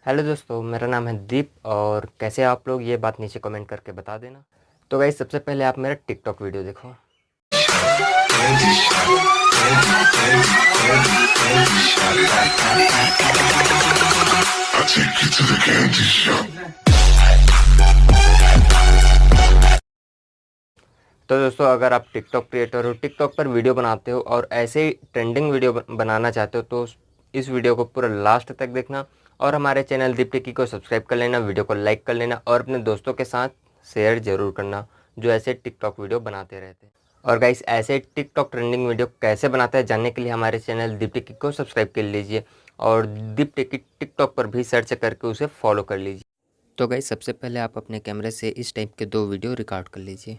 Hello दोस्तों, मेरा नाम है दीप और कैसे आप लोग ये बात नीचे कमेंट करके बता देना। तो गाइस सबसे पहले आप मेरा टिकटॉक वीडियो देखो। तो दोस्तों अगर आप टिकटॉक क्रिएटर हो, टिकटॉक पर वीडियो बनाते हो और ऐसे ही ट्रेंडिंग वीडियो बनाना चाहते हो तो इस वीडियो को पूरा लास्ट तक देखना और हमारे चैनल दीप टेकी को सब्सक्राइब कर लेना, वीडियो को लाइक कर लेना और अपने दोस्तों के साथ शेयर ज़रूर करना जो ऐसे टिकटॉक वीडियो बनाते रहते हैं। और गाइस ऐसे टिकटॉक ट्रेंडिंग वीडियो कैसे बनाते हैं जानने के लिए हमारे चैनल दीप टेकी को सब्सक्राइब कर लीजिए और दीप टेकी टिकटॉक पर भी सर्च करके उसे फॉलो कर लीजिए। तो गाइस सबसे पहले आप अपने कैमरे से इस टाइप के 2 वीडियो रिकॉर्ड कर लीजिए।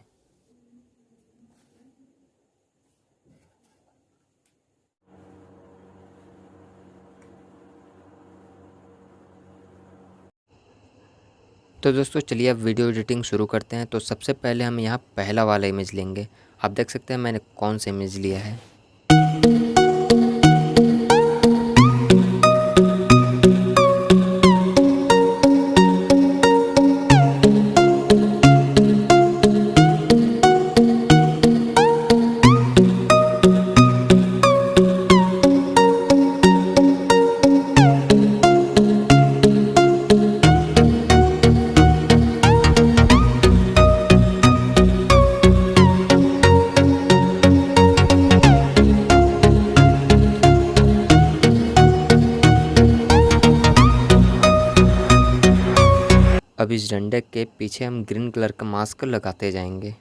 तो दोस्तों चलिए अब वीडियो एडिटिंग शुरू करते हैं। तो सबसे पहले हम यहाँ पहला वाला इमेज लेंगे। आप देख सकते हैं मैंने कौन सा इमेज लिया है। अब इस डंडे के पीछे हम ग्रीन कलर का मास्क लगाते जाएंगे।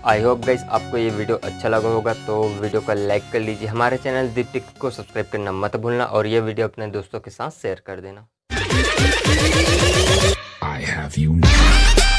आई होप गाइस आपको ये वीडियो अच्छा लगा होगा, तो वीडियो को लाइक कर लीजिए। हमारे चैनल दीप्ति को सब्सक्राइब करना मत भूलना और ये वीडियो अपने दोस्तों के साथ शेयर कर देना। I have you now.